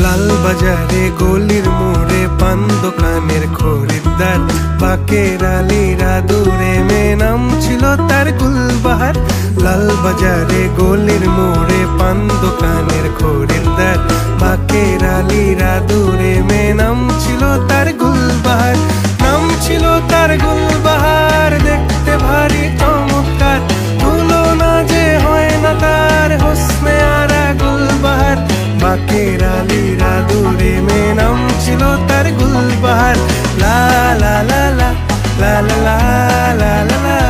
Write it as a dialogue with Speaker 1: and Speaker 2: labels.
Speaker 1: লাল বাজারে গলির মোড়ে পান দোকানের খরিদ্দার, বাকের আলীরা দূরে মেয়ে নাম ছিল তার গুলবাহার। লাল বাজারে গলির মোড়ে পান দোকানের খরিদ্দার, বাকের আলীরা দূরে মেয়ে নাম ছিল তার গুলবাহার। নাম ছিল তার গুলবাহার, দেখতে ভারী চমৎকার, তুলনা যে হয় না তার হোসনে আরা গুলবাহার। বাকের আলীরা দূরে মেয়ে নাম ছিল তার গুলবাহার। লা লা লা লা লা লা লা লা লা লা।